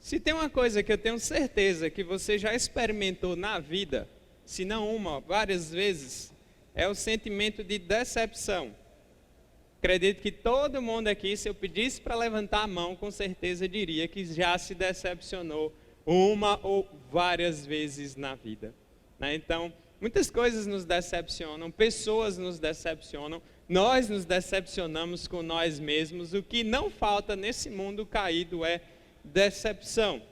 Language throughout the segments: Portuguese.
Se tem uma coisa que eu tenho certeza que você já experimentou na vida, se não uma, várias vezes, é o sentimento de decepção. Acredito que todo mundo aqui, se eu pedisse para levantar a mão, com certeza diria que já se decepcionou uma ou várias vezes na vida, né? Então, muitas coisas nos decepcionam, pessoas nos decepcionam, nós nos decepcionamos com nós mesmos. O que não falta nesse mundo caído é decepção.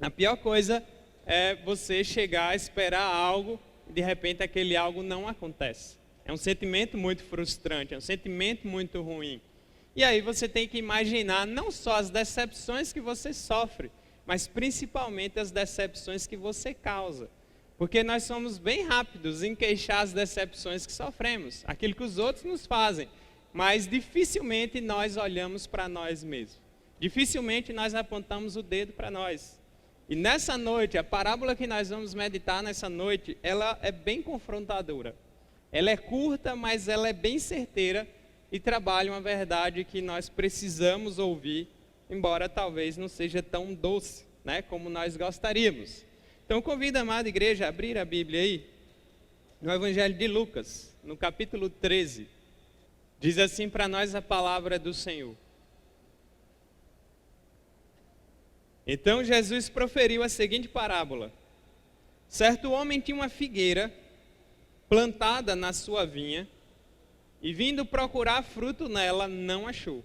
A pior coisa é você chegar a esperar algo e de repente aquele algo não acontece. É um sentimento muito frustrante, é um sentimento muito ruim. E aí você tem que imaginar não só as decepções que você sofre, mas principalmente as decepções que você causa. Porque nós somos bem rápidos em queixar as decepções que sofremos, aquilo que os outros nos fazem, mas dificilmente nós olhamos para nós mesmos. Dificilmente nós apontamos o dedo para nós. E nessa noite, a parábola que nós vamos meditar nessa noite, ela é bem confrontadora. Ela é curta, mas ela é bem certeira e trabalha uma verdade que nós precisamos ouvir, embora talvez não seja tão doce, né, como nós gostaríamos. Então, convido a amada igreja a abrir a Bíblia aí, no Evangelho de Lucas, no capítulo 13. Diz assim para nós a palavra do Senhor. Então Jesus proferiu a seguinte parábola. Certo homem tinha uma figueira plantada na sua vinha, e vindo procurar fruto nela, não achou.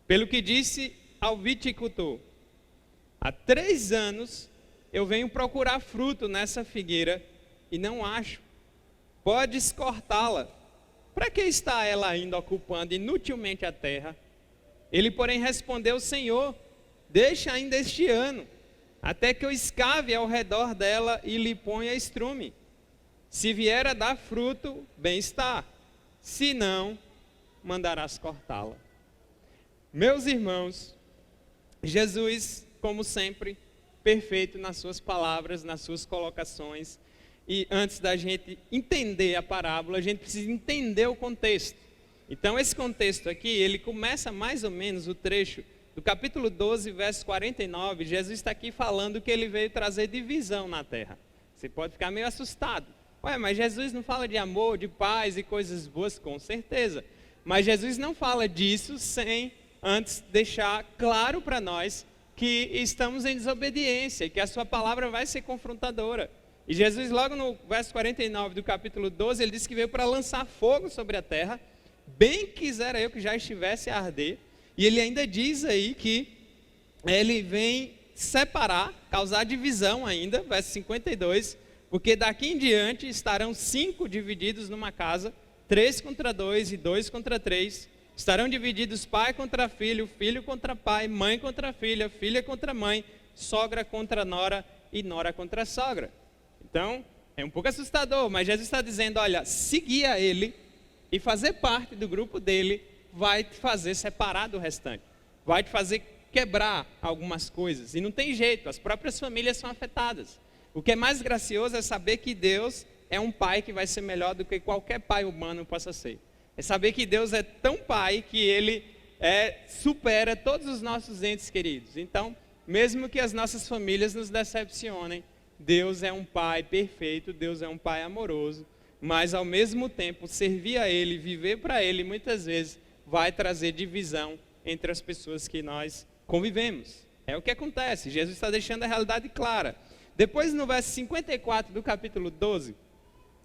Pelo que disse ao viticultor: há 3 anos eu venho procurar fruto nessa figueira e não acho. Podes cortá-la. Para que está ela ainda ocupando inutilmente a terra? Ele, porém, respondeu: Senhor, deixa ainda este ano, até que eu escave ao redor dela e lhe ponha estrume. Se vier a dar fruto, bem está. Se não, mandarás cortá-la. Meus irmãos, Jesus, como sempre, perfeito nas suas palavras, nas suas colocações. E antes da gente entender a parábola, a gente precisa entender o contexto. Então, esse contexto aqui, ele começa mais ou menos o trecho do capítulo 12, verso 49. Jesus está aqui falando que ele veio trazer divisão na terra. Você pode ficar meio assustado. Ué, mas Jesus não fala de amor, de paz e coisas boas? Com certeza. Mas Jesus não fala disso sem antes deixar claro para nós que estamos em desobediência e que a sua palavra vai ser confrontadora. E Jesus, logo no verso 49 do capítulo 12, ele disse que veio para lançar fogo sobre a terra. Bem quisera eu que já estivesse a arder. E ele ainda diz aí que ele vem separar, causar divisão ainda, verso 52, porque daqui em diante estarão 5 divididos numa casa, 3 contra 2 e 2 contra 3. Estarão divididos pai contra filho, filho contra pai, mãe contra filha, filha contra mãe, sogra contra nora e nora contra sogra. Então, é um pouco assustador, mas Jesus está dizendo, olha, seguir a ele e fazer parte do grupo dele vai te fazer separar do restante, vai te fazer quebrar algumas coisas. E não tem jeito, as próprias famílias são afetadas. O que é mais gracioso é saber que Deus é um pai que vai ser melhor do que qualquer pai humano possa ser. É saber que Deus é tão pai que ele supera todos os nossos entes queridos. Então, mesmo que as nossas famílias nos decepcionem, Deus é um pai perfeito, Deus é um pai amoroso, mas ao mesmo tempo servir a ele, viver para ele, muitas vezes vai trazer divisão entre as pessoas que nós convivemos. É o que acontece, Jesus está deixando a realidade clara. Depois, no verso 54 do capítulo 12,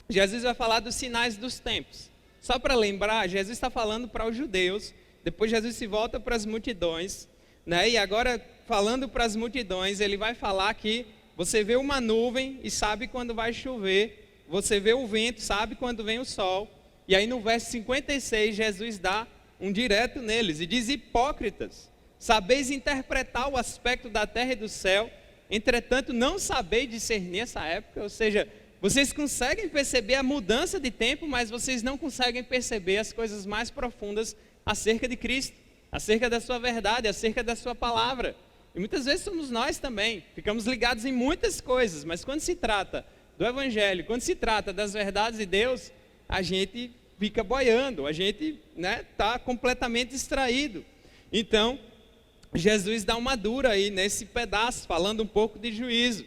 Jesus vai falar dos sinais dos tempos. Só para lembrar, Jesus está falando para os judeus, depois Jesus se volta para as multidões, né? E agora, falando para as multidões, ele vai falar que você vê uma nuvem e sabe quando vai chover, você vê o vento, sabe quando vem o sol. E aí no verso 56, Jesus dá um direto neles e diz: hipócritas, sabeis interpretar o aspecto da terra e do céu, entretanto não sabeis discernir essa época. Ou seja, vocês conseguem perceber a mudança de tempo, mas vocês não conseguem perceber as coisas mais profundas acerca de Cristo, acerca da sua verdade, acerca da sua palavra. E muitas vezes somos nós também, ficamos ligados em muitas coisas, mas quando se trata do Evangelho, quando se trata das verdades de Deus, a gente fica boiando, a gente está completamente distraído. Então, Jesus dá uma dura aí nesse pedaço, falando um pouco de juízo.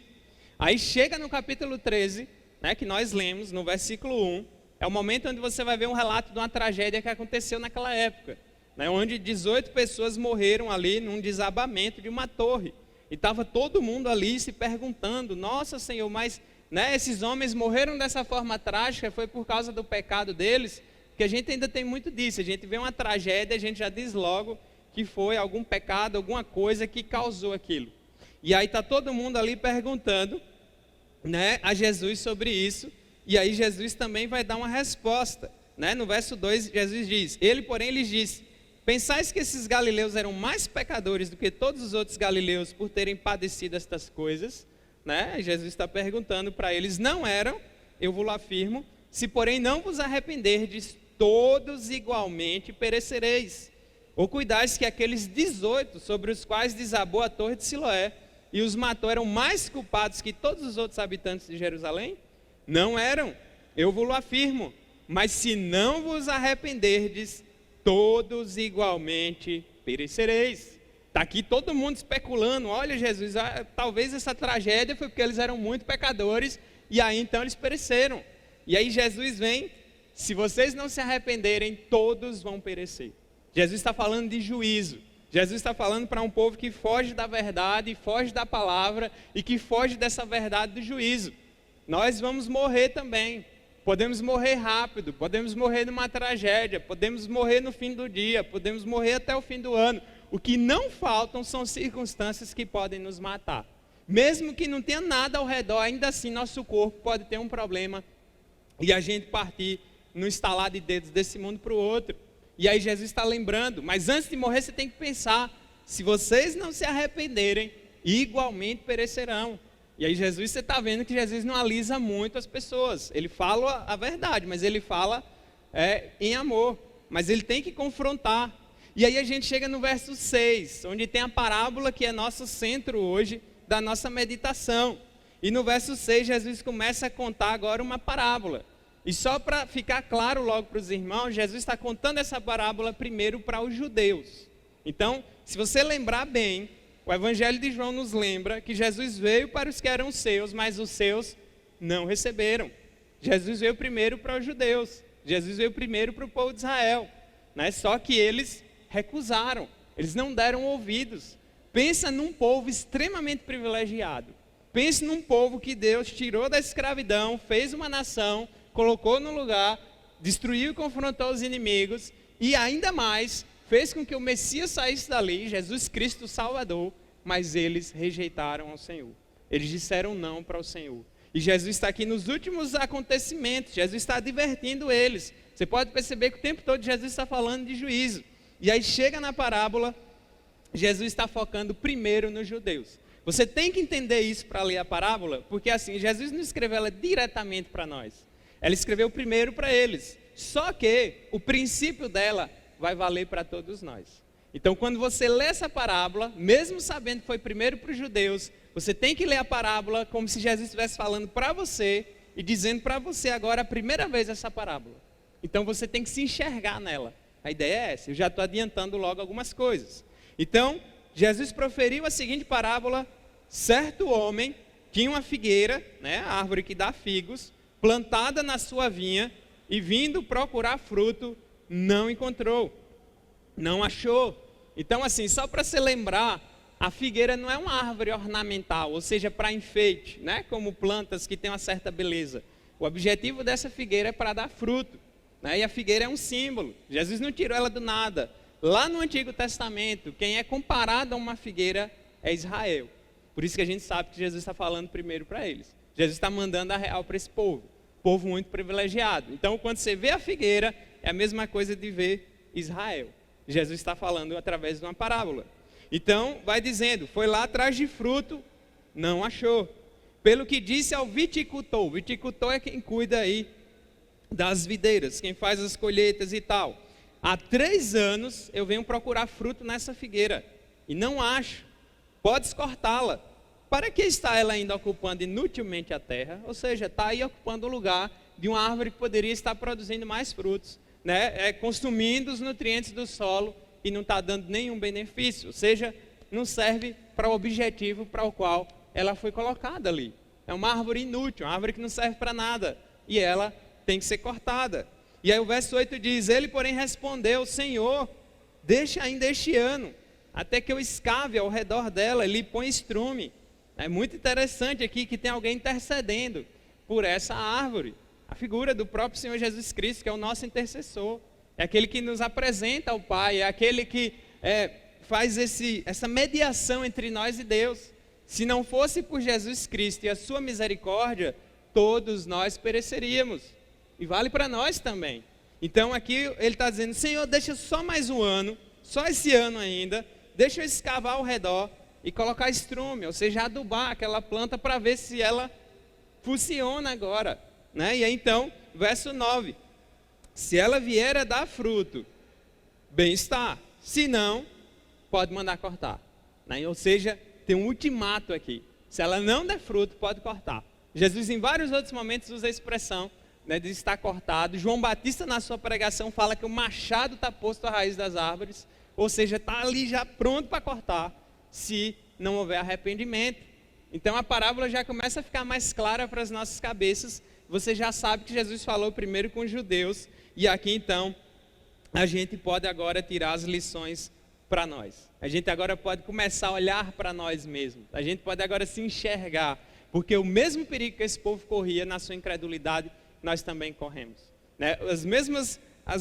Aí chega no capítulo 13, né, que nós lemos, no versículo 1, é o momento onde você vai ver um relato de uma tragédia que aconteceu naquela época, né, onde 18 pessoas morreram ali num desabamento de uma torre. E estava todo mundo ali se perguntando, nossa Senhor, mas né, esses homens morreram dessa forma trágica, foi por causa do pecado deles? Porque a gente ainda tem muito disso, a gente vê uma tragédia, a gente já diz logo que foi algum pecado, alguma coisa que causou aquilo. E aí está todo mundo ali perguntando, né, a Jesus sobre isso, e aí Jesus também vai dar uma resposta, né? No verso 2, Jesus diz, ele porém lhes disse, pensais que esses galileus eram mais pecadores do que todos os outros galileus por terem padecido estas coisas? Né? Jesus está perguntando para eles, não eram, eu vos afirmo, se porém não vos arrependerdes, todos igualmente perecereis. Ou cuidais que aqueles 18 sobre os quais desabou a torre de Siloé e os matou eram mais culpados que todos os outros habitantes de Jerusalém? Não eram, eu vos afirmo, mas se não vos arrependerdes, todos igualmente perecereis. Está aqui todo mundo especulando, olha Jesus, talvez essa tragédia foi porque eles eram muito pecadores e aí então eles pereceram. E aí Jesus vem, se vocês não se arrependerem, todos vão perecer. Jesus está falando de juízo. Jesus está falando para um povo que foge da verdade, foge da palavra e que foge dessa verdade do juízo. Nós vamos morrer também. Podemos morrer rápido, podemos morrer numa tragédia, podemos morrer no fim do dia, podemos morrer até o fim do ano. O que não faltam são circunstâncias que podem nos matar. Mesmo que não tenha nada ao redor, ainda assim nosso corpo pode ter um problema e a gente partir no estalar de dedos desse mundo para o outro. E aí Jesus está lembrando, mas antes de morrer você tem que pensar, se vocês não se arrependerem, igualmente perecerão. E aí Jesus, você está vendo que Jesus não alisa muito as pessoas, ele fala a verdade, mas ele fala em amor, mas ele tem que confrontar. E aí a gente chega no verso 6, onde tem a parábola que é nosso centro hoje, da nossa meditação. E no verso 6 Jesus começa a contar agora uma parábola. E só para ficar claro logo para os irmãos, Jesus está contando essa parábola primeiro para os judeus. Então, se você lembrar bem, o Evangelho de João nos lembra que Jesus veio para os que eram seus, mas os seus não receberam. Jesus veio primeiro para os judeus, Jesus veio primeiro para o povo de Israel, né? Só que eles recusaram, eles não deram ouvidos. Pensa num povo extremamente privilegiado, pense num povo que Deus tirou da escravidão, fez uma nação, colocou no lugar, destruiu e confrontou os inimigos, e ainda mais, fez com que o Messias saísse dali, Jesus Cristo o Salvador, mas eles rejeitaram ao Senhor. Eles disseram não para o Senhor. E Jesus está aqui nos últimos acontecimentos, Jesus está advertindo eles. Você pode perceber que o tempo todo Jesus está falando de juízo. E aí chega na parábola, Jesus está focando primeiro nos judeus. Você tem que entender isso para ler a parábola, porque assim, Jesus não escreveu ela diretamente para nós. Ela escreveu primeiro para eles. Só que o princípio dela vai valer para todos nós. Então, quando você lê essa parábola, mesmo sabendo que foi primeiro para os judeus, você tem que ler a parábola como se Jesus estivesse falando para você e dizendo para você agora a primeira vez essa parábola. Então, você tem que se enxergar nela. A ideia é essa. Eu já estou adiantando logo algumas coisas. Então, Jesus proferiu a seguinte parábola: certo homem tinha uma figueira, né, a árvore que dá figos, plantada na sua vinha, e vindo procurar fruto, não encontrou, não achou. Então assim, só para se lembrar, a figueira não é uma árvore ornamental, ou seja, para enfeite, né? Como plantas que têm uma certa beleza. O objetivo dessa figueira é para dar fruto, né? E a figueira é um símbolo, Jesus não tirou ela do nada. Lá no Antigo Testamento, quem é comparado a uma figueira é Israel. Por isso que a gente sabe que Jesus está falando primeiro para eles. Jesus está mandando a real para esse povo muito privilegiado. Então, quando você vê a figueira, é a mesma coisa de ver Israel. Jesus está falando através de uma parábola. Então, vai dizendo, foi lá atrás de fruto, não achou. Pelo que disse ao viticultor, o viticultor é quem cuida aí das videiras, quem faz as colheitas e tal. Há 3 anos eu venho procurar fruto nessa figueira e não acho. Podes cortá-la. Para que está ela ainda ocupando inutilmente a terra? Ou seja, está aí ocupando o lugar de uma árvore que poderia estar produzindo mais frutos, né? Consumindo os nutrientes do solo e não está dando nenhum benefício. Ou seja, não serve para o objetivo para o qual ela foi colocada ali. É uma árvore inútil, uma árvore que não serve para nada, e ela tem que ser cortada. E aí o verso 8 diz: ele, porém, respondeu: Senhor, deixa ainda este ano, até que eu escave ao redor dela e lhe ponha estrume. É muito interessante aqui que tem alguém intercedendo por essa árvore. A figura do próprio Senhor Jesus Cristo, que é o nosso intercessor. É aquele que nos apresenta ao Pai, é aquele que faz essa mediação entre nós e Deus. Se não fosse por Jesus Cristo e a sua misericórdia, todos nós pereceríamos. E vale para nós também. Então aqui ele está dizendo: Senhor, deixa só mais um ano, só esse ano ainda, deixa eu escavar ao redor e colocar estrume, ou seja, adubar aquela planta para ver se ela funciona agora. Né? E aí então, verso 9: se ela vier a dar fruto, bem está, se não, pode mandar cortar. Né? Ou seja, tem um ultimato aqui: se ela não der fruto, pode cortar. Jesus em vários outros momentos usa a expressão, né, de estar cortado. João Batista na sua pregação fala que o machado está posto à raiz das árvores, ou seja, está ali já pronto para cortar, se não houver arrependimento. Então a parábola já começa a ficar mais clara para as nossas cabeças. Você já sabe que Jesus falou primeiro com os judeus, e aqui então a gente pode agora tirar as lições para nós. A gente agora pode começar a olhar para nós mesmos. A gente pode agora se enxergar, porque o mesmo perigo que esse povo corria na sua incredulidade, nós também corremos. Né? Os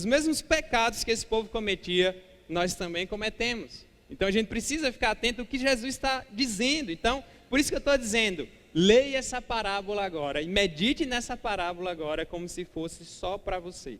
mesmos pecados que esse povo cometia, nós também cometemos. Então a gente precisa ficar atento ao que Jesus está dizendo. Então, por isso que eu estou dizendo, leia essa parábola agora e medite nessa parábola agora como se fosse só para você.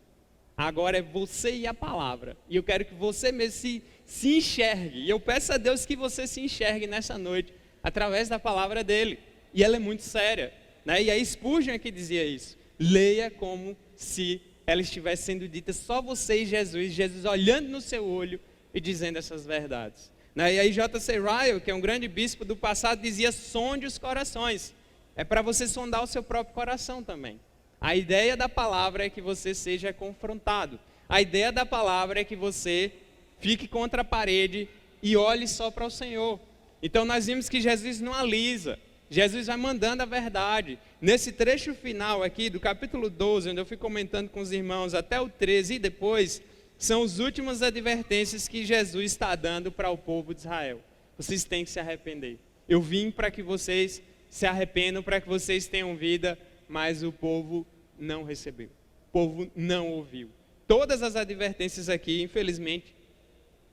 Agora é você e a palavra. E eu quero que você mesmo se enxergue. E eu peço a Deus que você se enxergue nessa noite através da palavra dele. E ela é muito séria. Né? E aí Spurgeon é que dizia isso. Leia como se ela estivesse sendo dita só você e Jesus. Jesus olhando no seu olho e dizendo essas verdades. Né? E aí J.C. Ryle, que é um grande bispo do passado, dizia: sonde os corações. É para você sondar o seu próprio coração também. A ideia da palavra é que você seja confrontado. A ideia da palavra é que você fique contra a parede e olhe só para o Senhor. Então nós vimos que Jesus não alisa. Jesus vai mandando a verdade. Nesse trecho final aqui do capítulo 12, onde eu fui comentando com os irmãos até o 13 e depois, são as últimas advertências que Jesus está dando para o povo de Israel. Vocês têm que se arrepender. Eu vim para que vocês se arrependam, para que vocês tenham vida, mas o povo não recebeu. O povo não ouviu. Todas as advertências aqui, infelizmente,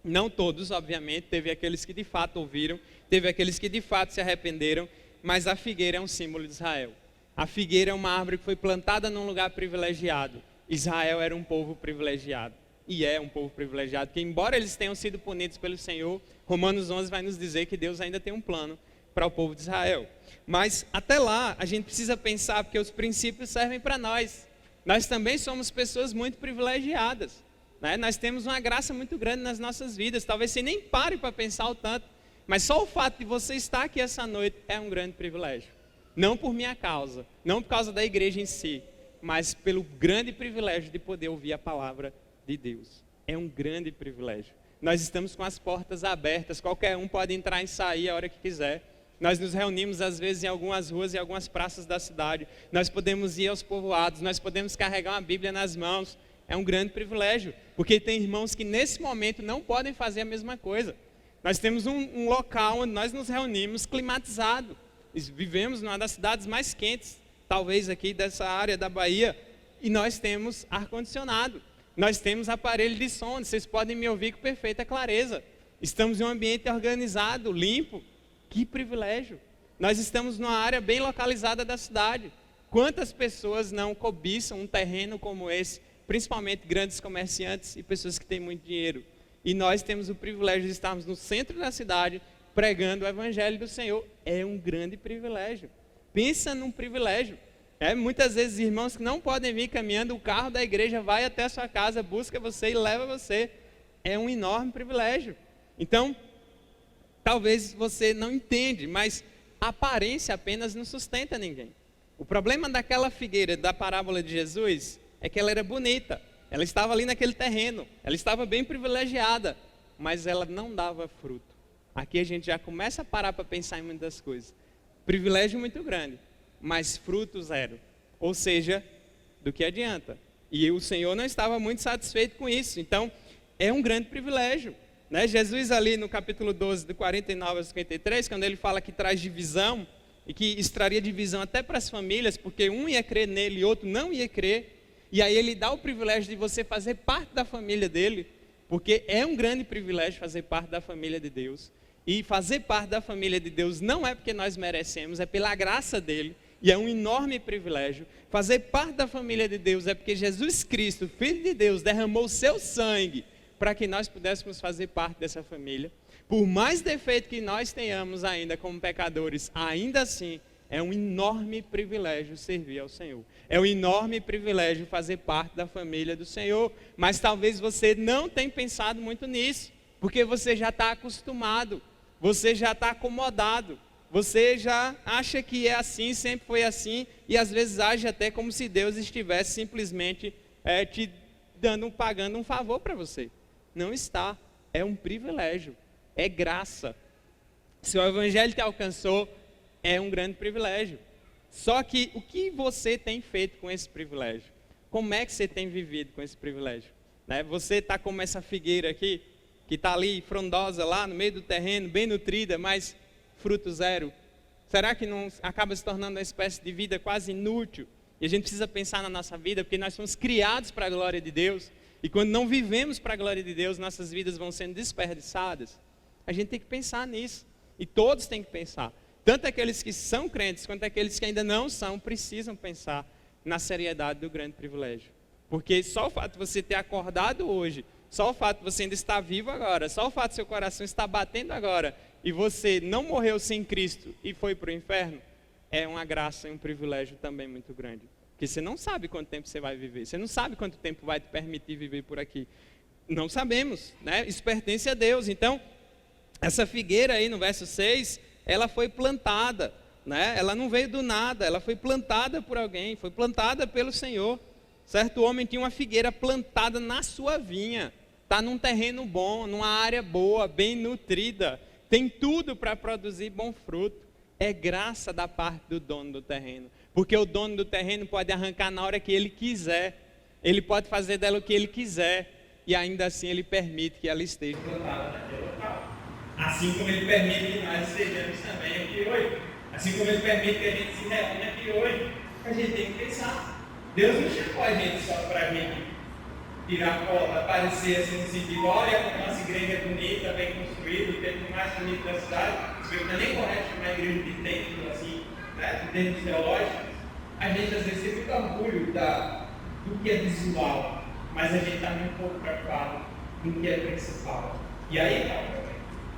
não todos, obviamente, teve aqueles que de fato ouviram, teve aqueles que de fato se arrependeram, mas a figueira é um símbolo de Israel. A figueira é uma árvore que foi plantada num lugar privilegiado. Israel era um povo privilegiado. E é um povo privilegiado, que embora eles tenham sido punidos pelo Senhor, Romanos 11 vai nos dizer que Deus ainda tem um plano para o povo de Israel. Mas até lá, a gente precisa pensar, porque os princípios servem para nós. Nós também somos pessoas muito privilegiadas. Né? Nós temos uma graça muito grande nas nossas vidas. Talvez você nem pare para pensar o tanto. Mas só o fato de você estar aqui essa noite é um grande privilégio. Não por minha causa, não por causa da igreja em si, mas pelo grande privilégio de poder ouvir a palavra de Deus. É um grande privilégio. Nós estamos com as portas abertas, qualquer um pode entrar e sair a hora que quiser. Nós nos reunimos às vezes em algumas ruas e algumas praças da cidade. Nós podemos ir aos povoados, nós podemos carregar uma Bíblia nas mãos. É um grande privilégio, porque tem irmãos que nesse momento não podem fazer a mesma coisa. Nós temos um local onde nós nos reunimos climatizado. Vivemos numa das cidades mais quentes, talvez aqui dessa área da Bahia, e nós temos ar-condicionado. Nós temos aparelho de som, onde vocês podem me ouvir com perfeita clareza. Estamos em um ambiente organizado, limpo. Que privilégio. Nós estamos numa área bem localizada da cidade. Quantas pessoas não cobiçam um terreno como esse, principalmente grandes comerciantes e pessoas que têm muito dinheiro. E nós temos o privilégio de estarmos no centro da cidade, pregando o evangelho do Senhor. É um grande privilégio. Pensa num privilégio. Muitas vezes irmãos que não podem vir caminhando, o carro da igreja vai até a sua casa, busca você e leva você. É um enorme privilégio. Então, talvez você não entende, mas a aparência apenas não sustenta ninguém. O problema daquela figueira da parábola de Jesus é que ela era bonita. Ela estava ali naquele terreno, ela estava bem privilegiada, mas ela não dava fruto. aqui a gente já começa a parar para pensar em muitas coisas. Privilégio muito grande, mas fruto zero. Ou seja, do que adianta? E o Senhor não estava muito satisfeito com isso. Então, é um grande privilégio. Né? Jesus ali no capítulo 12, do 49 ao 53, quando ele fala que traz divisão, e que extraria divisão até para as famílias, porque um ia crer nele e outro não ia crer, e aí ele dá o privilégio de você fazer parte da família dele, porque é um grande privilégio fazer parte da família de Deus. E fazer parte da família de Deus não é porque nós merecemos, é pela graça dele, e é um enorme privilégio. Fazer parte da família de Deus é porque Jesus Cristo, Filho de Deus, derramou o seu sangue para que nós pudéssemos fazer parte dessa família. Por mais defeito que nós tenhamos ainda como pecadores, ainda assim é um enorme privilégio servir ao Senhor. É um enorme privilégio fazer parte da família do Senhor. Mas talvez você não tenha pensado muito nisso, porque você já está acostumado, você já está acomodado, você já acha que é assim, sempre foi assim, e às vezes age até como se Deus estivesse simplesmente te pagando um favor para você. Não está, é um privilégio. É graça. Se o Evangelho te alcançou, é um grande privilégio. Só que o que você tem feito com esse privilégio? Como é que você tem vivido com esse privilégio? Né? Você está como essa figueira aqui, que está ali frondosa lá no meio do terreno, bem nutrida, mas fruto zero. Será que não acaba se tornando uma espécie de vida quase inútil? E a gente precisa pensar na nossa vida, porque nós fomos criados para a glória de Deus. E quando não vivemos para a glória de Deus, nossas vidas vão sendo desperdiçadas. A gente tem que pensar nisso, e todos têm que pensar. Tanto aqueles que são crentes, quanto aqueles que ainda não são, precisam pensar na seriedade do grande privilégio. Porque só o fato de você ter acordado hoje, só o fato de você ainda estar vivo agora, só o fato de seu coração estar batendo agora, e você não morreu sem Cristo e foi para o inferno, é uma graça e um privilégio também muito grande. Porque você não sabe quanto tempo você vai viver, você não sabe quanto tempo vai te permitir viver por aqui. Não sabemos, né? Isso pertence a Deus. Então, essa figueira aí no verso 6, ela foi plantada, né? Ela não veio do nada, ela foi plantada por alguém, foi plantada pelo Senhor. Certo homem tinha uma figueira plantada na sua vinha, está num terreno bom, numa área boa, bem nutrida, tem tudo para produzir bom fruto. É graça da parte do dono do terreno, porque o dono do terreno pode arrancar na hora que ele quiser, ele pode fazer dela o que ele quiser, e ainda assim ele permite que ela esteja plantada naquele local. Assim como ele permite que nós estejamos também aqui hoje. Assim como ele permite que a gente se reúna aqui hoje. A gente tem que pensar. Deus não chamou a gente só para a gente tirar foto, aparecer assim no sentido, olha como a nossa igreja é bonita, bem construída, o templo mais bonito da cidade. Não é nem correto chamar a igreja de templo assim, né, de templos teológicos. A gente às vezes tem muito orgulho do que é visual, mas a gente está muito pouco preocupado no que é principal. E aí está o problema.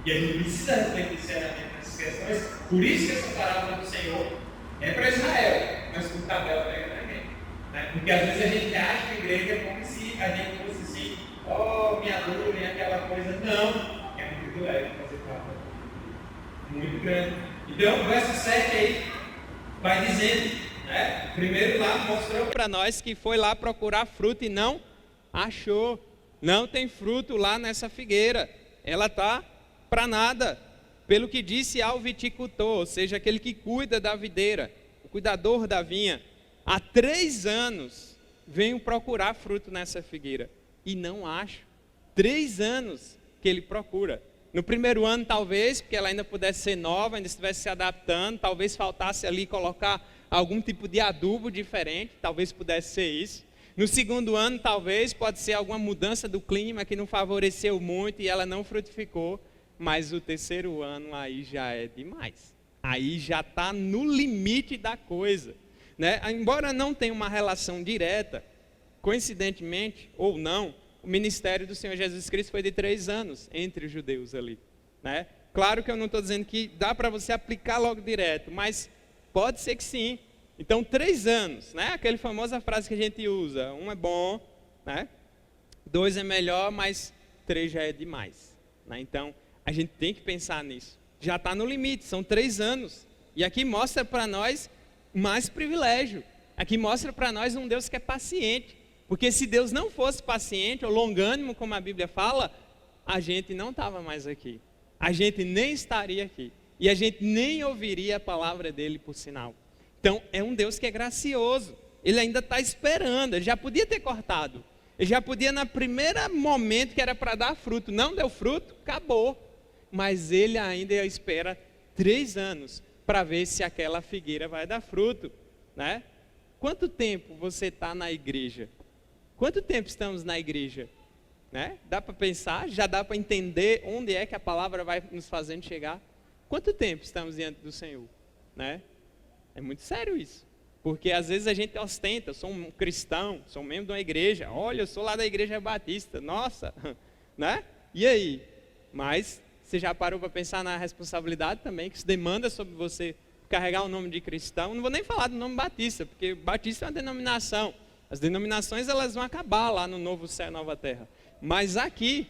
E a gente precisa refletir seriamente nessas questões. Por isso que essa parábola do Senhor é para Israel, mas por tabela pega para ninguém. Né? Porque às vezes a gente acha que a igreja é como se a gente fosse assim, oh, minha nuvem, aquela coisa. Não, é um privilégio fazer parte da família. Muito grande. Então, o verso 7 aí vai dizendo, né? Primeiro lá mostrou para nós que foi lá procurar fruto e não achou. Não tem fruto lá nessa figueira. Ela está para nada, pelo que disse ao viticultor, ou seja, aquele que cuida da videira, o cuidador da vinha, há 3 anos venho procurar fruto nessa figueira e não acho. 3 anos que ele procura. No primeiro ano talvez, porque ela ainda pudesse ser nova, ainda estivesse se adaptando, talvez faltasse ali colocar algum tipo de adubo diferente, talvez pudesse ser isso. No segundo ano talvez, pode ser alguma mudança do clima que não favoreceu muito e ela não frutificou. Mas o terceiro ano aí já é demais. Aí já está no limite da coisa. Né? Embora não tenha uma relação direta, coincidentemente ou não, o ministério do Senhor Jesus Cristo foi de 3 anos entre os judeus ali. Né? Claro que eu não estou dizendo que dá para você aplicar logo direto, mas pode ser que sim. Então 3 anos, né? Aquela famosa frase que a gente usa, 1 é bom, né? 2 é melhor, mas 3 já é demais. Né? Então, a gente tem que pensar nisso. Já está no limite, são 3 anos. E aqui mostra para nós mais privilégio. Aqui mostra para nós um Deus que é paciente. Porque se Deus não fosse paciente ou longânimo, como a Bíblia fala, a gente não estava mais aqui. a gente nem estaria aqui. E a gente nem ouviria a palavra dele, por sinal. Então, é um Deus que é gracioso. Ele ainda está esperando. Ele já podia ter cortado. Ele já podia, no primeiro momento que era para dar fruto, não deu fruto, acabou. Mas ele ainda espera 3 anos para ver se aquela figueira vai dar fruto, né? Quanto tempo você está na igreja? Quanto tempo estamos na igreja? Né? Dá para pensar? Já dá para entender onde é que a palavra vai nos fazendo chegar? Quanto tempo estamos diante do Senhor? Né? É muito sério isso. Porque às vezes a gente ostenta, sou um cristão, sou um membro de uma igreja, olha, eu sou lá da igreja batista, nossa, né? E aí? Mas você já parou para pensar na responsabilidade também, que se demanda sobre você carregar o nome de cristão? Não vou nem falar do nome batista, porque batista é uma denominação. As denominações elas vão acabar lá no novo céu e nova terra. Mas aqui,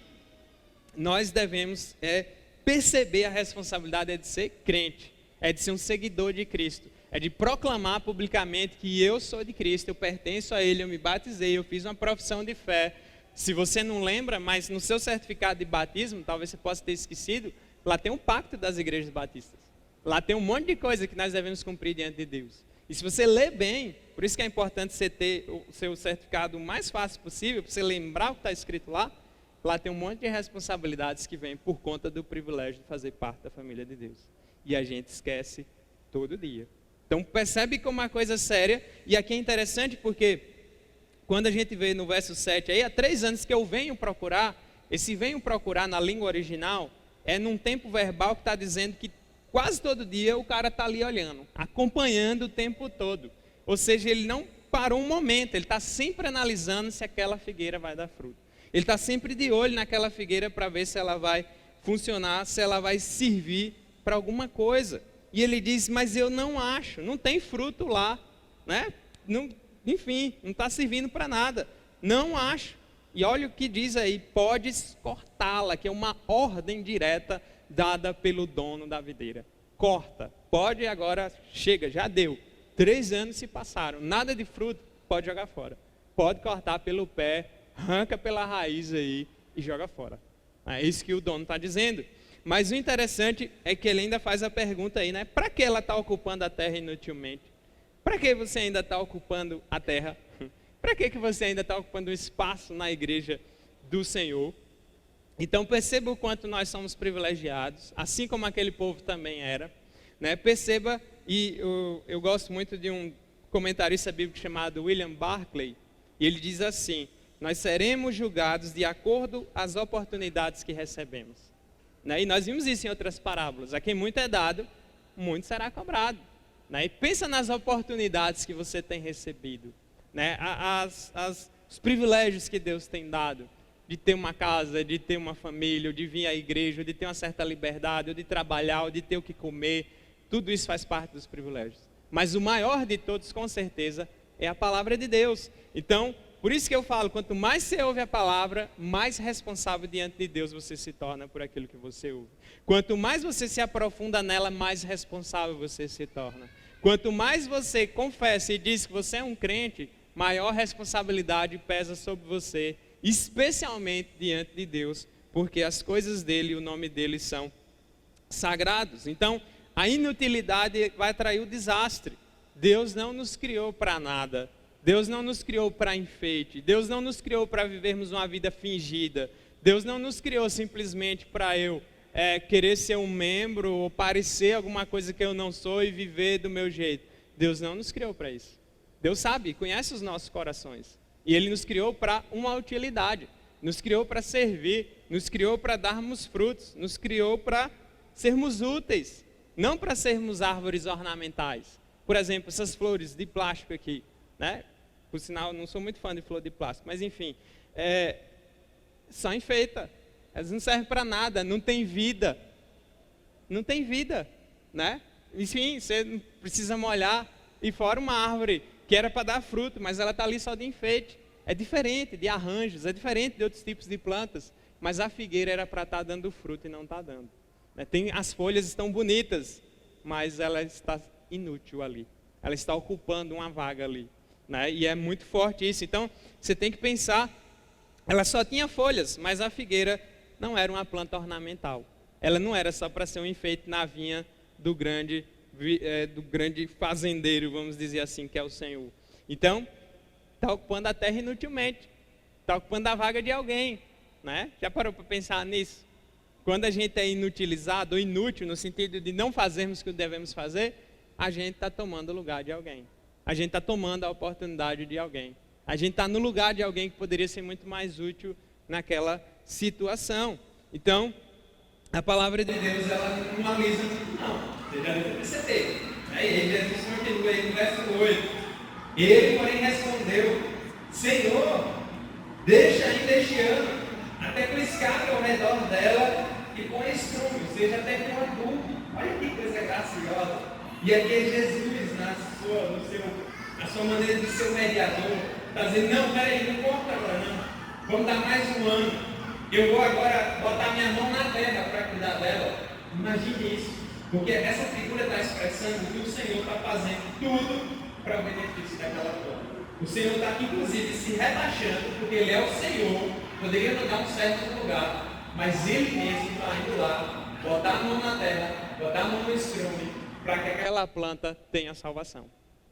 nós devemos perceber a responsabilidade de ser crente, é de ser um seguidor de Cristo, é de proclamar publicamente que eu sou de Cristo, eu pertenço a Ele, eu me batizei, eu fiz uma profissão de fé. Se você não lembra, mas no seu certificado de batismo, talvez você possa ter esquecido, lá tem um pacto das igrejas batistas. Lá tem um monte de coisa que nós devemos cumprir diante de Deus. E se você ler bem, por isso que é importante você ter o seu certificado o mais fácil possível, para você lembrar o que está escrito lá, lá tem um monte de responsabilidades que vêm por conta do privilégio de fazer parte da família de Deus. E a gente esquece todo dia. Então percebe como uma coisa séria, e aqui é interessante porque quando a gente vê no verso 7 aí, há 3 anos que eu venho procurar, esse venho procurar na língua original, é num tempo verbal que está dizendo que quase todo dia o cara está ali olhando, acompanhando o tempo todo. Ou seja, ele não parou um momento, ele está sempre analisando se aquela figueira vai dar fruto. Ele está sempre de olho naquela figueira para ver se ela vai funcionar, se ela vai servir para alguma coisa. E ele diz, mas eu não acho, não tem fruto lá, né? Não, enfim, não está servindo para nada, não acho. E olha o que diz aí, podes cortá-la, que é uma ordem direta dada pelo dono da videira. Corta, pode agora, chega, já deu. 3 anos se passaram, nada de fruto, pode jogar fora. Pode cortar pelo pé, arranca pela raiz aí e joga fora. É isso que o dono está dizendo. Mas o interessante é que ele ainda faz a pergunta aí, né? Para que ela está ocupando a terra inutilmente? Para que você ainda está ocupando a terra? Para que você ainda está ocupando um espaço na igreja do Senhor? Então perceba o quanto nós somos privilegiados, assim como aquele povo também era, né? Perceba, e eu gosto muito de um comentarista bíblico chamado William Barclay, e ele diz assim, nós seremos julgados de acordo às oportunidades que recebemos. Né? E nós vimos isso em outras parábolas, a quem muito é dado, muito será cobrado. Né? E pensa nas oportunidades que você tem recebido, né? Os privilégios que Deus tem dado, de ter uma casa, de ter uma família, de vir à igreja, de ter uma certa liberdade, de trabalhar, de ter o que comer, tudo isso faz parte dos privilégios. Mas o maior de todos, com certeza, é a palavra de Deus. Então, por isso que eu falo, quanto mais você ouve a palavra, mais responsável diante de Deus você se torna por aquilo que você ouve. Quanto mais você se aprofunda nela, mais responsável você se torna. Quanto mais você confessa e diz que você é um crente, maior responsabilidade pesa sobre você, especialmente diante de Deus, porque as coisas dele e o nome dele são sagrados. Então, a inutilidade vai atrair o desastre. Deus não nos criou para nada. Deus não nos criou para enfeite. Deus não nos criou para vivermos uma vida fingida. Deus não nos criou simplesmente para eu querer ser um membro ou parecer alguma coisa que eu não sou e viver do meu jeito. Deus não nos criou para isso. Deus sabe, conhece os nossos corações. E Ele nos criou para uma utilidade. Nos criou para servir. Nos criou para darmos frutos. Nos criou para sermos úteis. Não para sermos árvores ornamentais. Por exemplo, essas flores de plástico aqui, né? Por sinal, não sou muito fã de flor de plástico, mas enfim, só enfeita. Elas não servem para nada, não tem vida. Não tem vida, né? Enfim, você precisa molhar. E fora uma árvore que era para dar fruto, mas ela está ali só de enfeite. É diferente de arranjos, é diferente de outros tipos de plantas. Mas a figueira era para estar dando fruto e não está dando. As folhas estão bonitas, mas ela está inútil ali. Ela está ocupando uma vaga ali. Né? E é muito forte isso. Então, você tem que pensar, ela só tinha folhas, mas a figueira não era uma planta ornamental. ela não era só para ser um enfeite na vinha do grande fazendeiro, vamos dizer assim, que é o Senhor. Então, está ocupando a terra inutilmente, está ocupando a vaga de alguém, né? Já parou para pensar nisso? Quando a gente é inutilizado ou inútil, no sentido de não fazermos o que devemos fazer, a gente está tomando o lugar de alguém. A gente está tomando a oportunidade de alguém. A gente está no lugar de alguém que poderia ser muito mais útil naquela situação. Então, a palavra de Deus, ela não alisa muito, não. Você já deve perceber. E aí Jesus continua aí no verso 8. Ele, porém, respondeu: Senhor, deixa ainda este ano, até que eu escape ao redor dela e ponha estrume, seja até com adulto. Olha que coisa graciosa. E aqui é Jesus, na sua maneira de ser o mediador, está dizendo: não, peraí, não corta agora não. Vamos dar mais um ano. Eu vou agora botar minha mão na terra para cuidar dela. Imagine isso. Porque essa figura está expressando que o Senhor está fazendo tudo para o benefício daquela planta. O Senhor está, inclusive, se rebaixando, porque Ele é o Senhor, poderia mandar um certo lugar, mas Ele mesmo está indo lá, botar a mão na terra, botar a mão no estrume, para que aquela planta tenha salvação.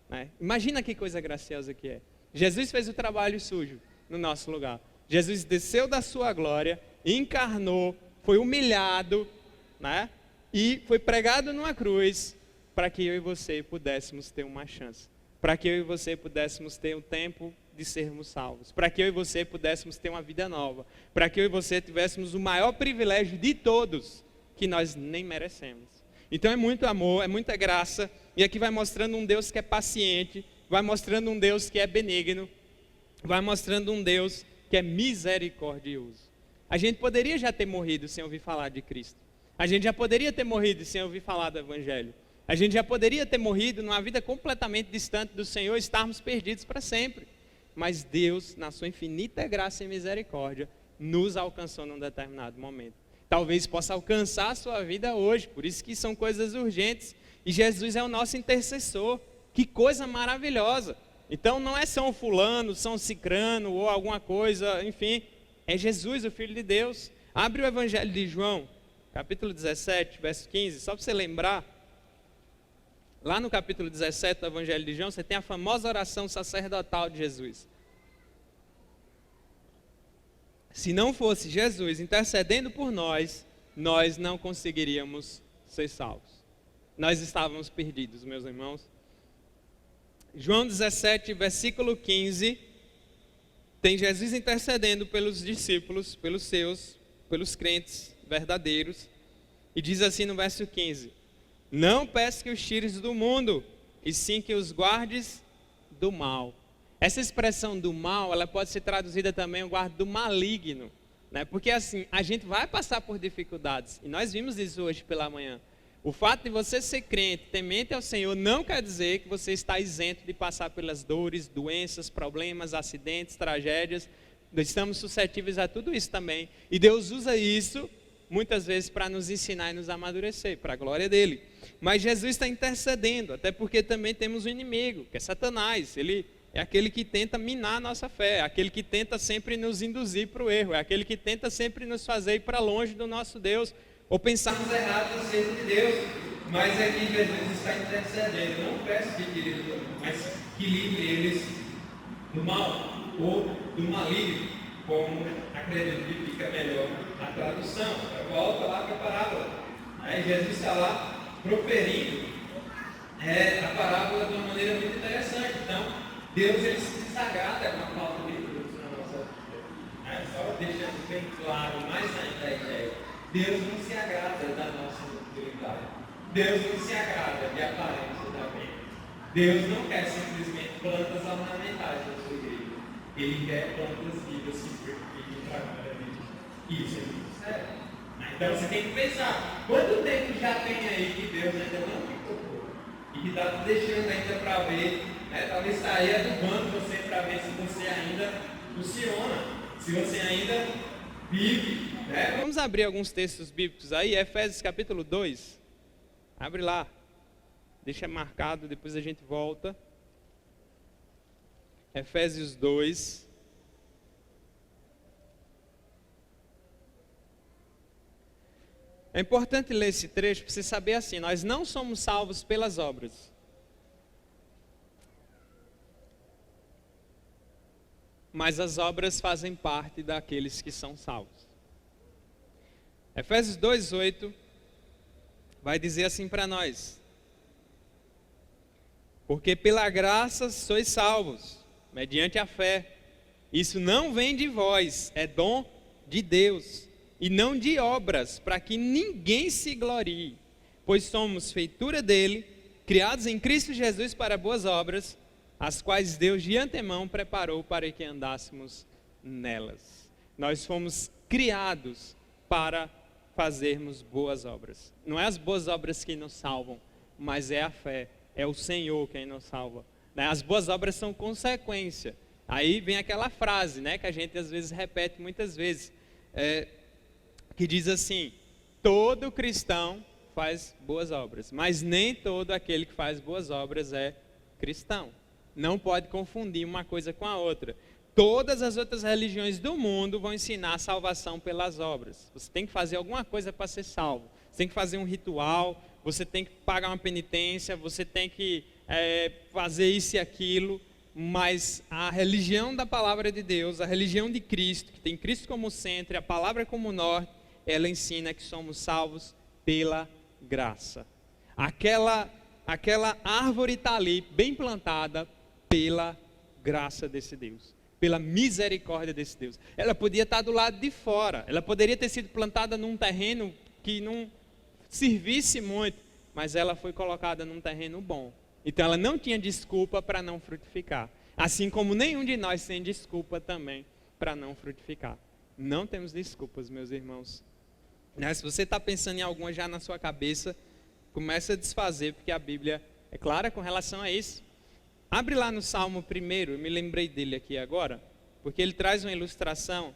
Né? Imagina que coisa graciosa que é. Jesus fez o trabalho sujo no nosso lugar. Jesus desceu da sua glória, encarnou, foi humilhado, né? E foi pregado numa cruz para que eu e você pudéssemos ter uma chance. Para que eu e você pudéssemos ter um tempo de sermos salvos. Para que eu e você pudéssemos ter uma vida nova. Para que eu e você tivéssemos o maior privilégio de todos, que nós nem merecemos. Então é muito amor, é muita graça. E aqui vai mostrando um Deus que é paciente, vai mostrando um Deus que é benigno, vai mostrando um Deus que é misericordioso. A gente poderia já ter morrido sem ouvir falar de Cristo. A gente já poderia ter morrido sem ouvir falar do Evangelho. A gente já poderia ter morrido numa vida completamente distante do Senhor, estarmos perdidos para sempre. Mas Deus, na sua infinita graça e misericórdia, nos alcançou num determinado momento. Talvez possa alcançar a sua vida hoje, por isso que são coisas urgentes. E Jesus é o nosso intercessor. Que coisa maravilhosa. Então não é São Fulano, São Cicrano ou alguma coisa, enfim. É Jesus, o Filho de Deus. Abre o Evangelho de João, capítulo 17, verso 15, só para você lembrar. Lá no capítulo 17 do Evangelho de João, você tem a famosa oração sacerdotal de Jesus. Se não fosse Jesus intercedendo por nós, nós não conseguiríamos ser salvos. Nós estávamos perdidos, meus irmãos. João 17, versículo 15, tem Jesus intercedendo pelos discípulos, pelos crentes verdadeiros, e diz assim no verso 15: não peço que os tires do mundo, e sim que os guardes do mal. Essa expressão do mal, ela pode ser traduzida também, o guarda do maligno, né? Porque assim, a gente vai passar por dificuldades, e nós vimos isso hoje pela manhã. O fato de você ser crente, temente ao Senhor, não quer dizer que você está isento de passar pelas dores, doenças, problemas, acidentes, tragédias. Nós estamos suscetíveis a tudo isso também. E Deus usa isso, muitas vezes, para nos ensinar e nos amadurecer, para a glória dEle. Mas Jesus está intercedendo, até porque também temos um inimigo, que é Satanás. Ele é aquele que tenta minar a nossa fé, é aquele que tenta sempre nos induzir para o erro, é aquele que tenta sempre nos fazer ir para longe do nosso Deus, ou pensarmos errado acerca de Deus. Mas aqui Jesus está intercedendo. Não peço que tire do mundo, mas que livre eles do mal ou do maligno, como acredito que fica melhor a tradução. Volta lá para a parábola. Aí Jesus está lá proferindo a parábola de uma maneira muito interessante. Então, Deus ele se desagrada com a falta de frutos na nossa vida. Só deixando bem claro, mais ainda a ideia. Deus não se agrada da nossa utilidade. Deus não se agrada de aparência da vida. Deus não quer simplesmente plantas ornamentais na sua igreja. Ele quer plantas vivas que frutifiquem para a glória dele. Isso é muito sério. Então você tem que pensar, quanto tempo já tem aí que Deus ainda não te tocou? E que está deixando ainda para ver, né? Talvez estaria adubando você para ver se você ainda funciona, se você ainda vive. Né? Vamos abrir alguns textos bíblicos aí, Efésios capítulo 2. Abre lá. Deixa marcado, depois a gente volta. Efésios 2. É importante ler esse trecho para você saber assim, nós não somos salvos pelas obras. Mas as obras fazem parte daqueles que são salvos. Efésios 2:8 vai dizer assim para nós: porque pela graça sois salvos, mediante a fé. Isso não vem de vós, é dom de Deus, e não de obras, para que ninguém se glorie. Pois somos feitura dele, criados em Cristo Jesus para boas obras, as quais Deus de antemão preparou para que andássemos nelas. Nós fomos criados para fazermos boas obras. Não é as boas obras que nos salvam, mas é a fé, é o Senhor quem nos salva. As boas obras são consequência. Aí vem aquela frase, que a gente às vezes repete muitas vezes, que diz assim: todo cristão faz boas obras, mas nem todo aquele que faz boas obras é cristão. Não pode confundir uma coisa com a outra. Todas as outras religiões do mundo vão ensinar a salvação pelas obras. Você tem que fazer alguma coisa para ser salvo. Você tem que fazer um ritual, você tem que pagar uma penitência, você tem que fazer isso e aquilo. Mas a religião da palavra de Deus, a religião de Cristo, que tem Cristo como centro, a palavra como norte, ela ensina que somos salvos pela graça. Aquela árvore está ali, bem plantada, pela graça desse Deus, pela misericórdia desse Deus. Ela podia estar do lado de fora, ela poderia ter sido plantada num terreno que não servisse muito, mas ela foi colocada num terreno bom. Então ela não tinha desculpa para não frutificar. Assim como nenhum de nós tem desculpa também para não frutificar. Não temos desculpas, meus irmãos. Se você está pensando em alguma já na sua cabeça, comece a desfazer, porque a Bíblia é clara com relação a isso. Abre lá no Salmo 1, eu me lembrei dele aqui agora, porque ele traz uma ilustração,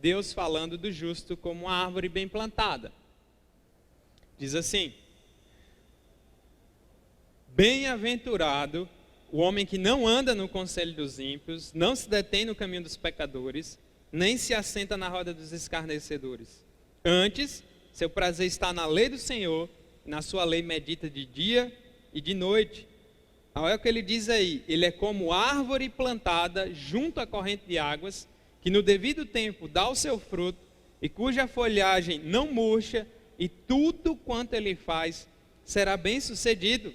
Deus falando do justo como uma árvore bem plantada. Diz assim: bem-aventurado o homem que não anda no conselho dos ímpios, não se detém no caminho dos pecadores, nem se assenta na roda dos escarnecedores. Antes, seu prazer está na lei do Senhor, na sua lei medita de dia e de noite. Olha o que ele diz aí: ele é como árvore plantada junto à corrente de águas, que no devido tempo dá o seu fruto, e cuja folhagem não murcha, e tudo quanto ele faz será bem sucedido.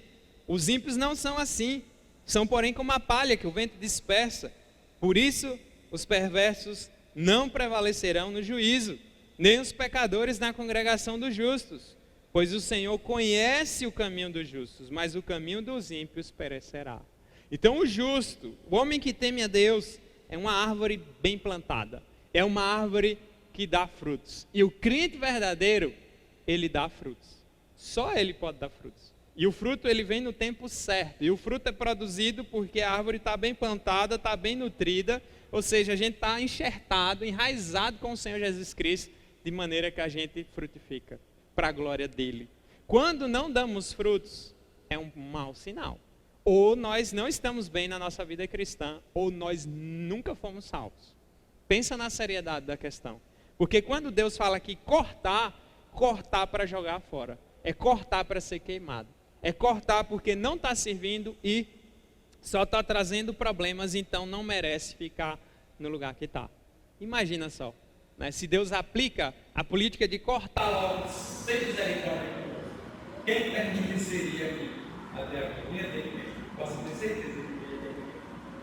Os ímpios não são assim, são porém como a palha que o vento dispersa. Por isso os perversos não prevalecerão no juízo, nem os pecadores na congregação dos justos. Pois o Senhor conhece o caminho dos justos, mas o caminho dos ímpios perecerá. Então o justo, o homem que teme a Deus, é uma árvore bem plantada. É uma árvore que dá frutos. E o crente verdadeiro, ele dá frutos. Só ele pode dar frutos. E o fruto ele vem no tempo certo. E o fruto é produzido porque a árvore está bem plantada, está bem nutrida. Ou seja, a gente está enxertado, enraizado com o Senhor Jesus Cristo, de maneira que a gente frutifica para a glória dele. Quando não damos frutos, é um mau sinal. Ou nós não estamos bem na nossa vida cristã, ou nós nunca fomos salvos. Pensa na seriedade da questão. Porque quando Deus fala que cortar para jogar fora. É cortar para ser queimado. É cortar porque não está servindo e só está trazendo problemas, então não merece ficar no lugar que está. Imagina só. Se Deus aplica a política de cortar logo, sem misericórdia, quem pertenceria aqui? Até a família dele, posso ter certeza.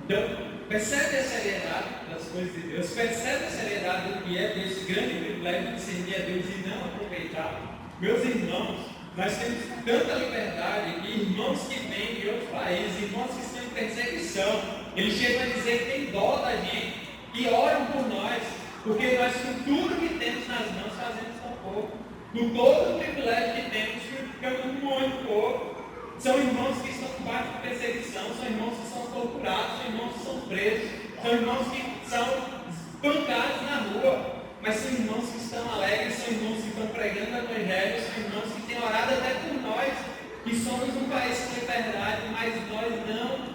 Então, percebe a seriedade das coisas de Deus, percebe a seriedade do que é desse grande privilégio de servir a Deus e não aproveitar. Meus irmãos, nós temos tanta liberdade que irmãos que vêm de outros países, irmãos que estão em perseguição, eles chegam a dizer que tem dó da gente, que oram por nós. Porque nós, com tudo que temos nas mãos, fazemos tão pouco. Com todo o privilégio que temos, ficamos muito pouco. São irmãos que estão debaixo de perseguição, são irmãos que são torturados, são irmãos que são presos, são irmãos que são espancados na rua. Mas são irmãos que estão alegres, são irmãos que estão pregando o Evangelho, são irmãos que têm orado até por nós, que somos um país que tem liberdade, mas nós não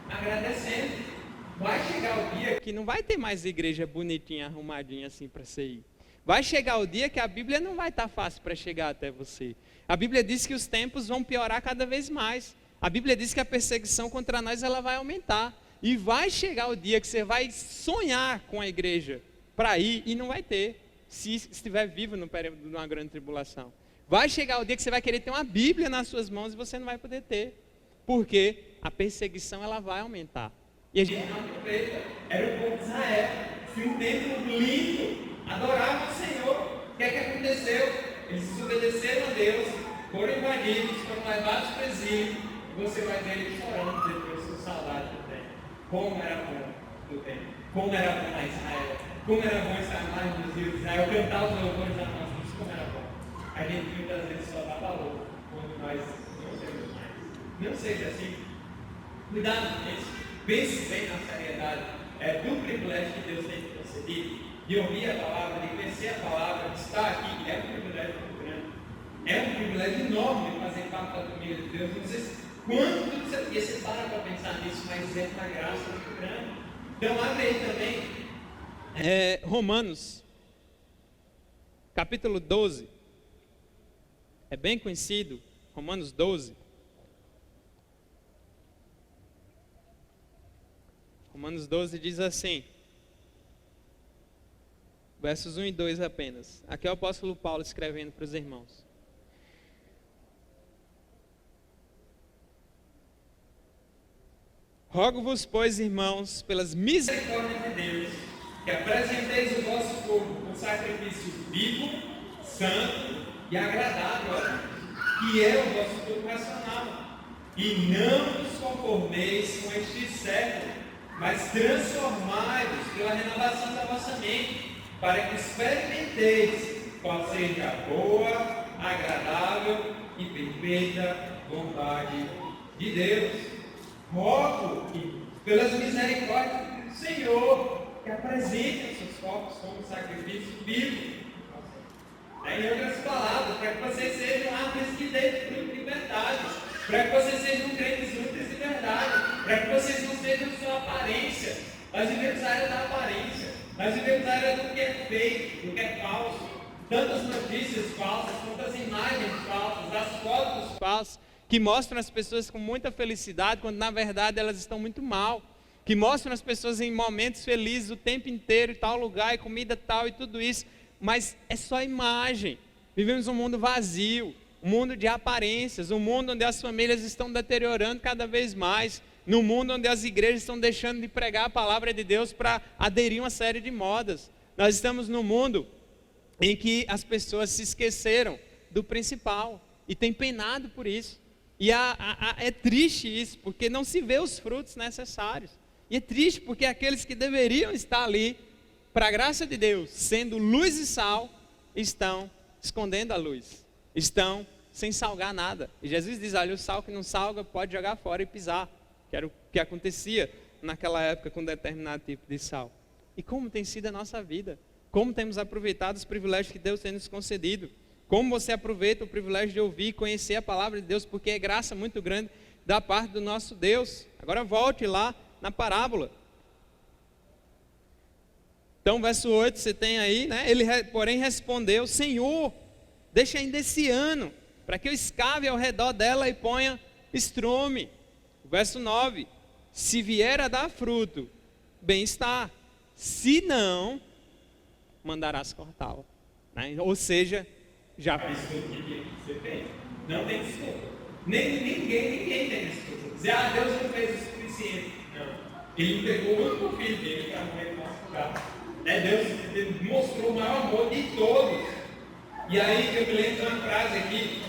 agradecemos. Vai chegar o dia que não vai ter mais igreja bonitinha, arrumadinha assim para você ir. Vai chegar o dia que a Bíblia não vai estar fácil para chegar até você. A Bíblia diz que os tempos vão piorar cada vez mais. A Bíblia diz que a perseguição contra nós ela vai aumentar. E vai chegar o dia que você vai sonhar com a igreja para ir e não vai ter, se estiver vivo no período de uma grande tribulação. Vai chegar o dia que você vai querer ter uma Bíblia nas suas mãos e você não vai poder ter. Porque a perseguição ela vai aumentar. E a gente não aproveita. Era o povo de Israel. Se um templo lindo, adorava o Senhor. O que é que aconteceu? Eles desobedeceram a Deus, foram invadidos, foram levados para o exílio. E você vai ver eles chorando depois com saudade do tempo. Como era bom o tempo. Como era bom a Israel. Como era bom estar mais nos rios de Israel. Cantar os louvores da nossa Deus. Como era bom. A gente muitas vezes só dá valor quando nós não temos mais. Não seja assim. Cuidado com isso. Pense bem na seriedade do privilégio que Deus tem te concedido, de ouvir a palavra, de conhecer a palavra, de estar aqui. É um privilégio muito grande. É um privilégio enorme de fazer parte da família de Deus. Não sei quanto você para para pensar nisso, mas é uma graça muito grande. Então, abre aí também. Romanos, capítulo 12. É bem conhecido. Romanos 12. Romanos 12 diz assim, versos 1 e 2 apenas. Aqui é o apóstolo Paulo escrevendo para os irmãos. Rogo-vos, pois, irmãos, pelas misericórdias de Deus, que apresenteis o vosso corpo com sacrifício vivo, santo e agradável a Deus, que é o vosso culto racional. E não vos conformeis com este século, mas transformai-vos pela renovação da vossa mente, para que experimenteis qual seja a boa, agradável e perfeita vontade de Deus. Rogo que, pelas misericórdias do Senhor, que apresentem os seus corpos como sacrifício vivo. Em outras palavras, para que vocês sejam árvores que dêem fruto de verdade, para que vocês sejam crentes úteis de verdade, para que vocês não sejam só aparência. Nós vivemos a era da aparência, nós vivemos a era do que é fake, do que é falso. Tantas notícias falsas, tantas imagens falsas, as fotos falsas, que mostram as pessoas com muita felicidade, quando na verdade elas estão muito mal. Que mostram as pessoas em momentos felizes o tempo inteiro, em tal lugar, e comida tal e tudo isso. Mas é só imagem. Vivemos um mundo vazio, um mundo de aparências, um mundo onde as famílias estão deteriorando cada vez mais, num mundo onde as igrejas estão deixando de pregar a palavra de Deus para aderir a uma série de modas. Nós estamos num mundo em que as pessoas se esqueceram do principal e têm penado por isso. E é triste isso, porque não se vê os frutos necessários. E é triste porque aqueles que deveriam estar ali, para a graça de Deus, sendo luz e sal, estão escondendo a luz, estão sem salgar nada. E Jesus diz, olha, o sal que não salga pode jogar fora e pisar, que era o que acontecia naquela época com determinado tipo de sal. E como tem sido a nossa vida? Como temos aproveitado os privilégios que Deus tem nos concedido? Como você aproveita o privilégio de ouvir e conhecer a palavra de Deus, porque é graça muito grande da parte do nosso Deus. Agora volte lá na parábola. Então, verso 8, você tem aí, né? Ele, porém, respondeu, Senhor, deixa ainda esse ano, para que eu escave ao redor dela e ponha estrume. Verso 9, se vier a dar fruto, bem está. Se não, mandarás cortá-la. Né? Ou seja, já fiz tudo o que você fez. Não tem desculpa. Ninguém tem desculpa. Dizer, Deus não fez o suficiente. Não. Ele entregou o único filho dele para morrer no nosso lugar. Deus mostrou o maior amor de todos. E aí eu me lembro de uma frase aqui,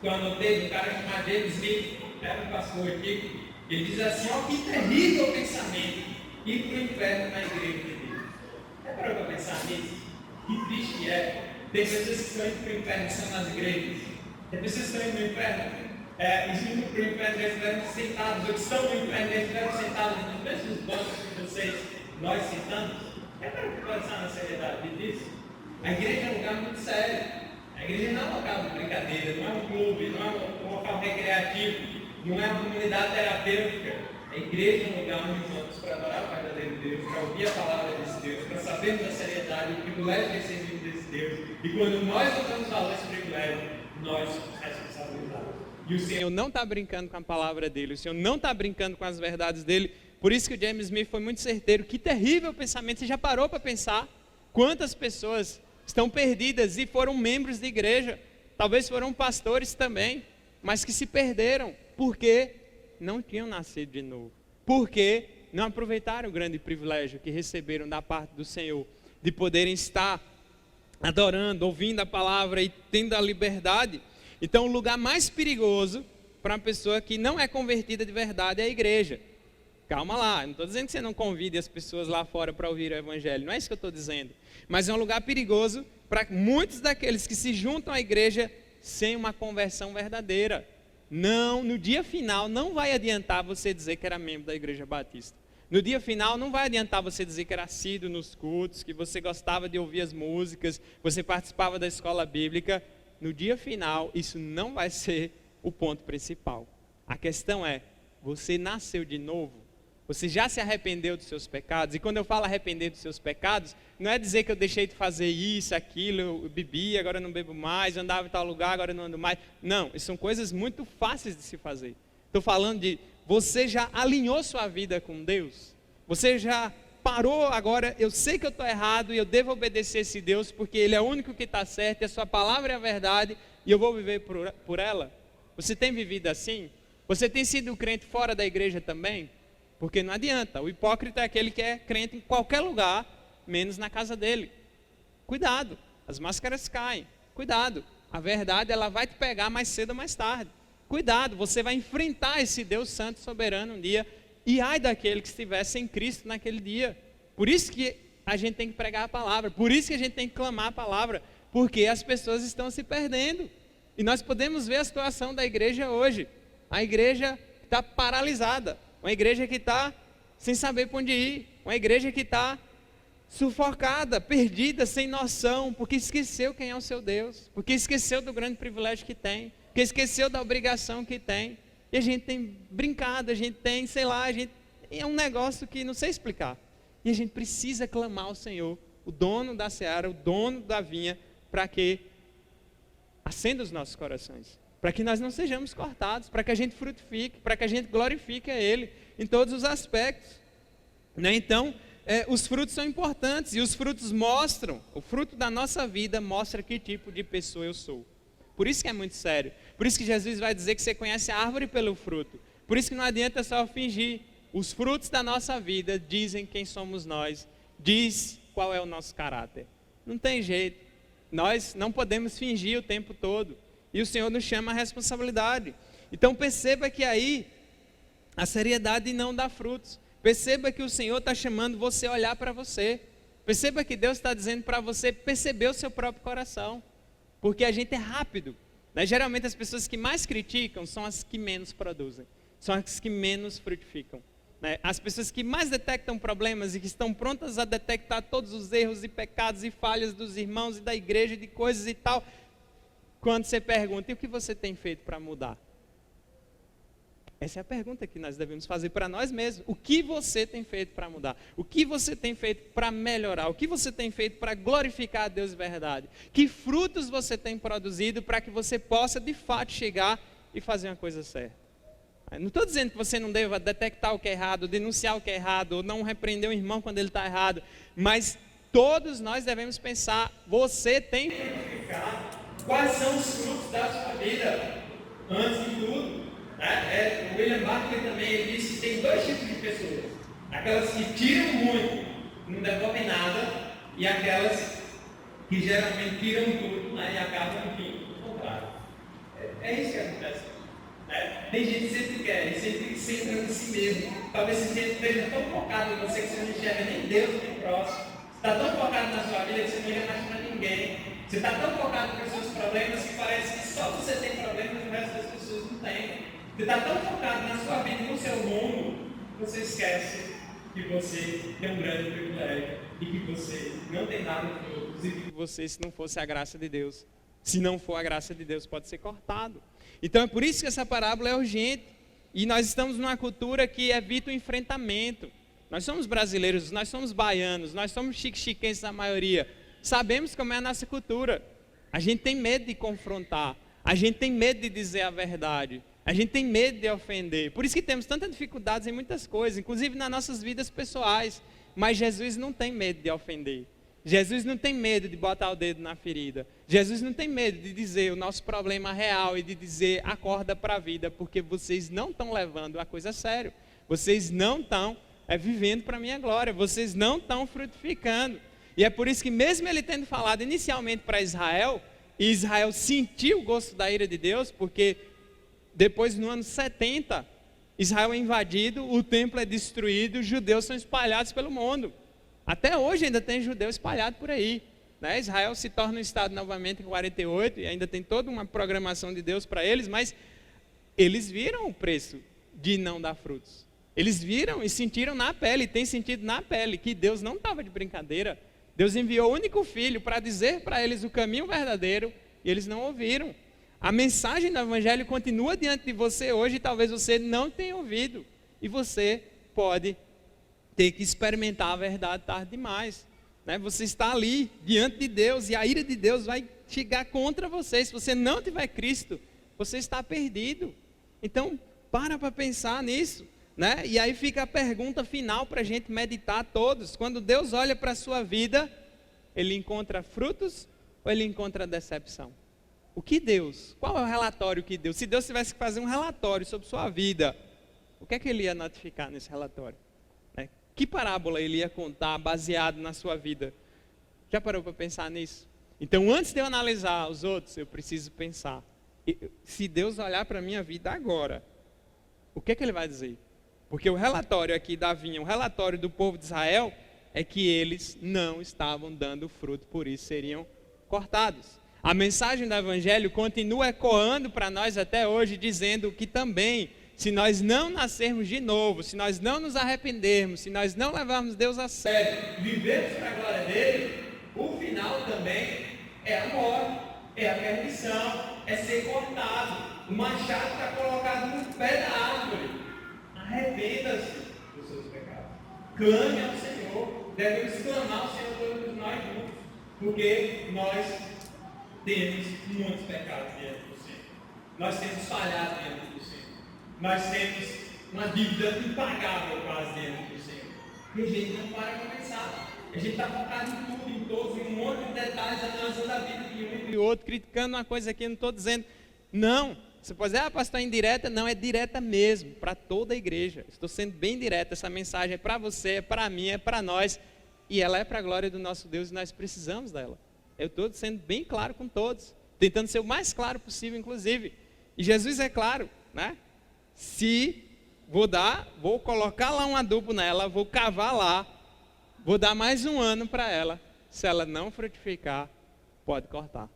que eu anotei de um cara chamado James Smith, era um pastor aqui, ele diz assim, ó, que terrível pensamento, ir para o inferno na igreja de Deus. É para eu pensar nisso? Que triste é. Tem pessoas que estão indo para o inferno, que estão nas igrejas. Tem pessoas que estão indo para o inferno. Indo para o inferno, eles estiveram sentados, ou que estão no inferno, eles estiveram sentados nos mesmos bancos que vocês, nós sentamos. É para pensar na seriedade disso. A igreja é um lugar muito sério. A igreja não é um local de brincadeira, não é um clube, não é um local recreativo, não é uma comunidade terapêutica. A A igreja é um lugar onde vamos para adorar o verdadeiro Deus, para ouvir a palavra desse Deus, para sabermos a seriedade e o privilégio de sermos desse Deus. E quando nós não damos valor a esse privilégio, nós somos responsabilizados. E o Senhor não está brincando com a palavra dele, o Senhor não está brincando com as verdades dele. Por isso que o James Smith foi muito certeiro. Que terrível pensamento. Você já parou para pensar quantas pessoas estão perdidas e foram membros de igreja, talvez foram pastores também, mas que se perderam porque não tinham nascido de novo, porque não aproveitaram o grande privilégio que receberam da parte do Senhor, de poderem estar adorando, ouvindo a palavra e tendo a liberdade. Então o lugar mais perigoso para uma pessoa que não é convertida de verdade é a igreja. Calma lá, não estou dizendo que você não convide as pessoas lá fora para ouvir o evangelho, não é isso que eu estou dizendo. Mas é um lugar perigoso para muitos daqueles que se juntam à igreja sem uma conversão verdadeira. Não, no dia final não vai adiantar você dizer que era membro da igreja batista. No dia final não vai adiantar você dizer que era assíduo nos cultos, que você gostava de ouvir as músicas, você participava da escola bíblica. No dia final isso não vai ser o ponto principal. A questão é, você nasceu de novo? Você já se arrependeu dos seus pecados? E quando eu falo arrepender dos seus pecados, não é dizer que eu deixei de fazer isso, aquilo, eu bebi, agora eu não bebo mais, eu andava em tal lugar, agora eu não ando mais. Não, isso são coisas muito fáceis de se fazer. Estou falando de, você já alinhou sua vida com Deus? Você já parou agora, eu sei que eu estou errado e eu devo obedecer esse Deus, porque Ele é o único que está certo, e a sua palavra é a verdade, e eu vou viver por ela? Você tem vivido assim? Você tem sido crente fora da igreja também? Porque não adianta, o hipócrita é aquele que é crente em qualquer lugar, menos na casa dele. Cuidado, as máscaras caem. Cuidado, a verdade ela vai te pegar mais cedo ou mais tarde. Cuidado, você vai enfrentar esse Deus santo soberano um dia, e ai daquele que estiver sem Cristo naquele dia. Por isso que a gente tem que pregar a palavra, por isso que a gente tem que clamar a palavra, porque as pessoas estão se perdendo. E nós podemos ver a situação da igreja hoje. A igreja está paralisada. Uma igreja que está sem saber para onde ir. Uma igreja que está sufocada, perdida, sem noção, porque esqueceu quem é o seu Deus, porque esqueceu do grande privilégio que tem, porque esqueceu da obrigação que tem. E a gente tem brincado, a gente tem, sei lá, é um negócio que não sei explicar. E a gente precisa clamar ao Senhor, o dono da seara, o dono da vinha, para que acenda os nossos corações, para que nós não sejamos cortados, para que a gente frutifique, para que a gente glorifique a Ele em todos os aspectos. Né? Então, os frutos são importantes, e os frutos mostram, o fruto da nossa vida mostra que tipo de pessoa eu sou. Por isso que é muito sério, por isso que Jesus vai dizer que você conhece a árvore pelo fruto, por isso que não adianta só fingir. Os frutos da nossa vida dizem quem somos nós, diz qual é o nosso caráter. Não tem jeito, nós não podemos fingir o tempo todo. E o Senhor nos chama a responsabilidade. Então perceba que aí a seriedade não dá frutos. Perceba que o Senhor está chamando você a olhar para você. Perceba que Deus está dizendo para você perceber o seu próprio coração. Porque a gente é rápido. Né? Geralmente as pessoas que mais criticam são as que menos produzem. São as que menos frutificam. Né? As pessoas que mais detectam problemas e que estão prontas a detectar todos os erros e pecados e falhas dos irmãos e da igreja e de coisas e tal. Quando você pergunta, e o que você tem feito para mudar? Essa é a pergunta que nós devemos fazer para nós mesmos. O que você tem feito para mudar? O que você tem feito para melhorar? O que você tem feito para glorificar a Deus de verdade? Que frutos você tem produzido para que você possa de fato chegar e fazer uma coisa certa? Não estou dizendo que você não deva detectar o que é errado, denunciar o que é errado, ou não repreender o irmão quando ele está errado, mas todos nós devemos pensar, você tem que identificar quais são os frutos da sua vida, antes de tudo. O William Barclay também ele disse que tem dois tipos de pessoas: aquelas que tiram muito, não devolvem nada, e aquelas que geralmente tiram tudo, né, e acabam, enfim, no contrário. É isso que acontece. Tem gente que sempre quer, sempre centra em si mesmo. Talvez você esteja tão focado em você que você não enxerga nem Deus nem próximo. Você está tão focado na sua vida que você não olha mais para ninguém. Você está tão focado nos seus problemas que parece que só você tem problemas e o resto das pessoas não tem. Você está tão focado na sua vida e no seu mundo, que você esquece que você tem um grande privilégio e que você não tem nada de outros. E que você, se não fosse a graça de Deus, se não for a graça de Deus, pode ser cortado. Então é por isso que essa parábola é urgente. E nós estamos numa cultura que evita o enfrentamento. Nós somos brasileiros, nós somos baianos, nós somos chique-chiquenses na maioria. Sabemos como é a nossa cultura. A gente tem medo de confrontar. A gente tem medo de dizer a verdade. A gente tem medo de ofender. Por isso que temos tantas dificuldades em muitas coisas, inclusive nas nossas vidas pessoais. Mas Jesus não tem medo de ofender. Jesus não tem medo de botar o dedo na ferida. Jesus não tem medo de dizer o nosso problema real e de dizer acorda para a vida, porque vocês não estão levando a coisa a sério. Vocês não estão vivendo para a minha glória. Vocês não estão frutificando. E é por isso que mesmo ele tendo falado inicialmente para Israel, e Israel sentiu o gosto da ira de Deus, porque depois no ano 70, Israel é invadido, o templo é destruído, os judeus são espalhados pelo mundo. Até hoje ainda tem judeu espalhado por aí. Né? Israel se torna um estado novamente em 48 e ainda tem toda uma programação de Deus para eles, mas eles viram o preço de não dar frutos. Eles viram e sentiram na pele, tem sentido na pele, que Deus não estava de brincadeira. Deus enviou o único filho para dizer para eles o caminho verdadeiro e eles não ouviram. A mensagem do evangelho continua diante de você hoje e talvez você não tenha ouvido. E você pode ter que experimentar a verdade tarde demais. Né? Você está ali diante de Deus e a ira de Deus vai chegar contra você. Se você não tiver Cristo, você está perdido. Então, para pensar nisso. Né? E aí fica a pergunta final para a gente meditar todos. Quando Deus olha para a sua vida, Ele encontra frutos ou Ele encontra decepção? O que Deus? Qual é o relatório que Deus? Se Deus tivesse que fazer um relatório sobre sua vida, o que é que Ele ia notificar nesse relatório? Né? Que parábola Ele ia contar baseado na sua vida? Já parou para pensar nisso? Então, antes de eu analisar os outros, eu preciso pensar. Se Deus olhar para a minha vida agora, o que é que Ele vai dizer? Porque o relatório aqui da vinha, o relatório do povo de Israel, é que eles não estavam dando fruto, por isso seriam cortados. A mensagem do evangelho continua ecoando para nós até hoje, dizendo que também, se nós não nascermos de novo, se nós não nos arrependermos, se nós não levarmos Deus a sério, vivermos para a glória dele, o final também é a morte, é a perdição, é ser cortado. O machado está colocado no pé da árvore. Arrependa-se dos seus pecados. Clame ao Senhor. Devemos clamar ao Senhor todos nós juntos. Porque nós temos muitos pecados diante do Senhor. Nós temos falhado diante do Senhor. Nós temos uma dívida impagável quase diante do Senhor. E a gente não para para pensar. A gente está focado em tudo, em todos, em um monte de detalhes, analisando a vida de um e do outro, criticando uma coisa aqui, não estou dizendo. Não. Você pode dizer, pastor, é indireta? Não, é direta mesmo, para toda a igreja. Estou sendo bem direta, essa mensagem é para você, é para mim, é para nós. E ela é para a glória do nosso Deus e nós precisamos dela. Eu estou sendo bem claro com todos, tentando ser o mais claro possível, inclusive. E Jesus é claro, né? Se vou colocar lá um adubo nela, vou cavar lá, vou dar mais um ano para ela. Se ela não frutificar, pode cortar.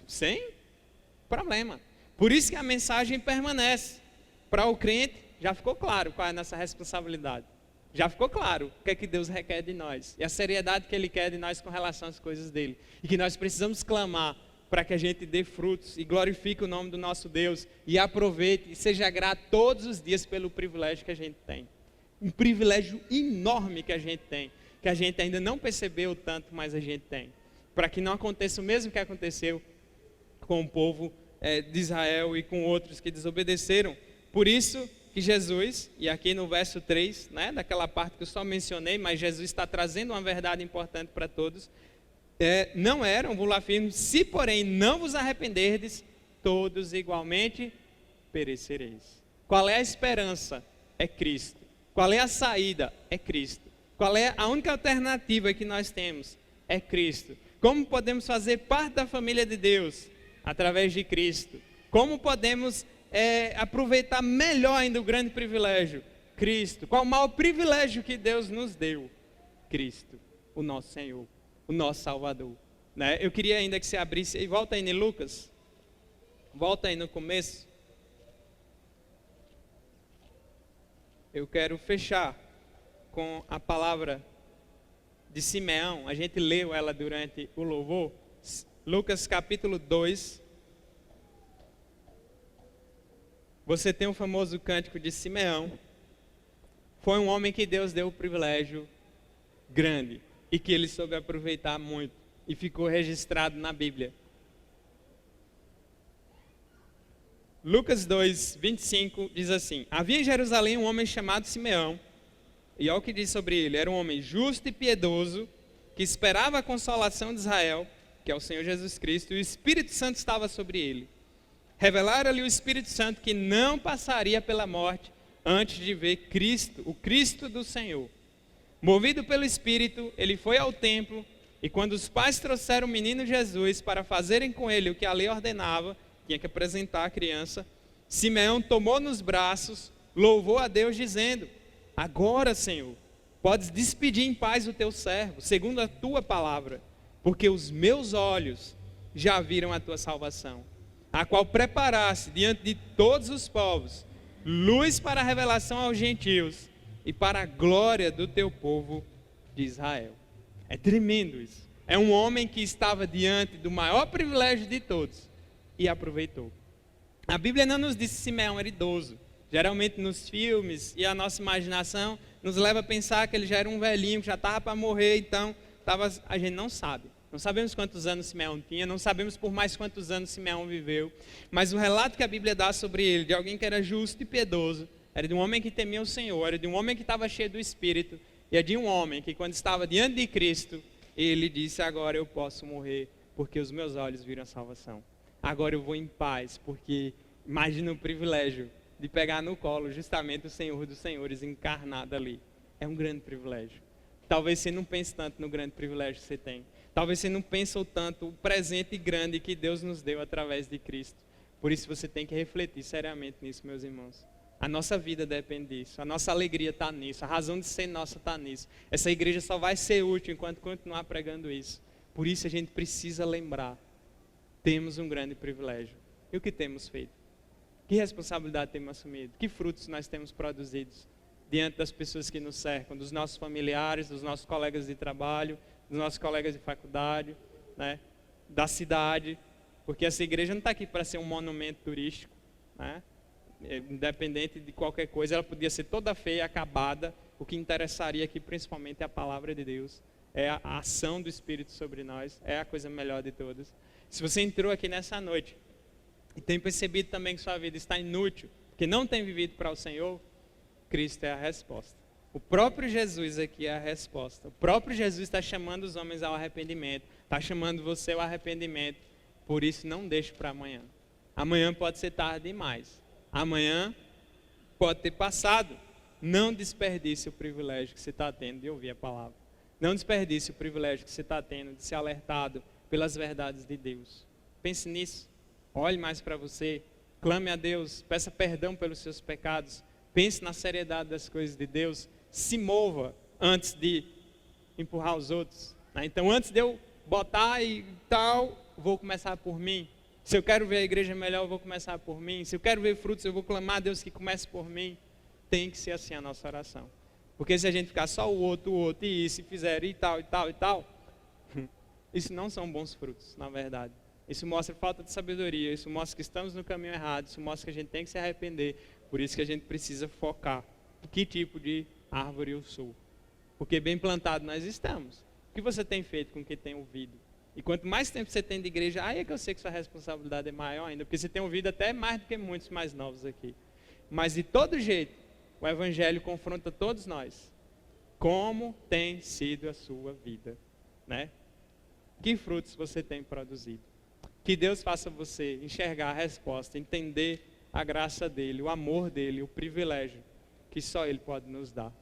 Sem problema. Por isso que a mensagem permanece. Para o crente, já ficou claro qual é a nossa responsabilidade. Já ficou claro o que é que Deus requer de nós. E a seriedade que Ele quer de nós com relação às coisas dEle. E que nós precisamos clamar para que a gente dê frutos e glorifique o nome do nosso Deus. E aproveite e seja grato todos os dias pelo privilégio que a gente tem. Um privilégio enorme que a gente tem. Que a gente ainda não percebeu tanto, mas a gente tem. Para que não aconteça o mesmo que aconteceu com o povo de Israel e com outros que desobedeceram. Por isso que Jesus, e aqui no verso 3, né, daquela parte que eu só mencionei, mas Jesus está trazendo uma verdade importante para todos, não eram, vos afirmo, se porém não vos arrependerdes, todos igualmente perecereis. Qual é a esperança? É Cristo. Qual é a saída? É Cristo. Qual é a única alternativa que nós temos? É Cristo. Como podemos fazer parte da família de Deus? Através de Cristo. Como podemos aproveitar melhor ainda o grande privilégio? Cristo. Qual o maior privilégio que Deus nos deu? Cristo, o nosso Senhor, o nosso Salvador. Né? Eu queria ainda que você abrisse, e volta aí em Lucas, volta aí no começo. Eu quero fechar com a palavra de Simeão. A gente leu ela durante o louvor. Lucas capítulo 2, você tem o famoso cântico de Simeão. Foi um homem que Deus deu o privilégio grande e que ele soube aproveitar muito e ficou registrado na Bíblia. Lucas 2, 25 diz assim: havia em Jerusalém um homem chamado Simeão, e olha o que diz sobre ele: era um homem justo e piedoso, que esperava a consolação de Israel, que é o Senhor Jesus Cristo, e o Espírito Santo estava sobre ele. Revelaram-lhe o Espírito Santo que não passaria pela morte antes de ver Cristo, o Cristo do Senhor. Movido pelo Espírito, ele foi ao templo, e quando os pais trouxeram o menino Jesus para fazerem com ele o que a lei ordenava, tinha que apresentar a criança, Simeão tomou nos braços, louvou a Deus dizendo: agora, Senhor, podes despedir em paz o teu servo, segundo a tua palavra, porque os meus olhos já viram a tua salvação, a qual preparaste diante de todos os povos, luz para a revelação aos gentios e para a glória do teu povo de Israel. É tremendo isso. É um homem que estava diante do maior privilégio de todos e aproveitou. A Bíblia não nos diz que Simeão era idoso. Geralmente nos filmes e a nossa imaginação nos leva a pensar que ele já era um velhinho, que já estava para morrer, então a gente não sabe. Não sabemos quantos anos Simeão tinha, não sabemos por mais quantos anos Simeão viveu, mas o relato que a Bíblia dá sobre ele, de alguém que era justo e piedoso, era de um homem que temia o Senhor, era de um homem que estava cheio do Espírito, e é de um homem que quando estava diante de Cristo, ele disse: agora eu posso morrer, porque os meus olhos viram a salvação. Agora eu vou em paz, porque imagina o privilégio de pegar no colo justamente o Senhor dos Senhores encarnado ali. É um grande privilégio. Talvez você não pense tanto no grande privilégio que você tem. Talvez você não pense o tanto o presente grande que Deus nos deu através de Cristo. Por isso você tem que refletir seriamente nisso, meus irmãos. A nossa vida depende disso. A nossa alegria está nisso. A razão de ser nossa está nisso. Essa igreja só vai ser útil enquanto continuar pregando isso. Por isso a gente precisa lembrar. Temos um grande privilégio. E o que temos feito? Que responsabilidade temos assumido? Que frutos nós temos produzido diante das pessoas que nos cercam, dos nossos familiares, dos nossos colegas de trabalho, dos nossos colegas de faculdade, né? Da cidade? Porque essa igreja não está aqui para ser um monumento turístico, né? Independente de qualquer coisa, ela podia ser toda feia, acabada. O que interessaria aqui principalmente é a palavra de Deus, é a ação do Espírito sobre nós, é a coisa melhor de todas. Se você entrou aqui nessa noite e tem percebido também que sua vida está inútil, que não tem vivido para o Senhor, Cristo é a resposta. O próprio Jesus aqui é a resposta. O próprio Jesus está chamando os homens ao arrependimento, está chamando você ao arrependimento. Por isso não deixe para amanhã. Amanhã pode ser tarde demais. Amanhã pode ter passado. Não desperdice o privilégio que você está tendo de ouvir a palavra. Não desperdice o privilégio que você está tendo de ser alertado pelas verdades de Deus. Pense nisso. Olhe mais para você. Clame a Deus. Peça perdão pelos seus pecados. Pense na seriedade das coisas de Deus. Se mova antes de empurrar os outros. Então, antes de eu botar e tal, vou começar por mim. Se eu quero ver a igreja melhor, eu vou começar por mim. Se eu quero ver frutos, eu vou clamar a Deus que comece por mim. Tem que ser assim a nossa oração. Porque se a gente ficar só o outro, e isso, e fizer e tal, isso não são bons frutos, na verdade. Isso mostra falta de sabedoria, isso mostra que estamos no caminho errado, isso mostra que a gente tem que se arrepender. Por isso que a gente precisa focar em que tipo de árvore eu sou. Porque bem plantado nós estamos. O que você tem feito com o que tem ouvido? E quanto mais tempo você tem de igreja, aí é que eu sei que sua responsabilidade é maior ainda, porque você tem ouvido até mais do que muitos mais novos aqui. Mas de todo jeito, o Evangelho confronta todos nós. Como tem sido a sua vida, né? Que frutos você tem produzido? Que Deus faça você enxergar a resposta, entender a graça dele, o amor dele, o privilégio que só ele pode nos dar.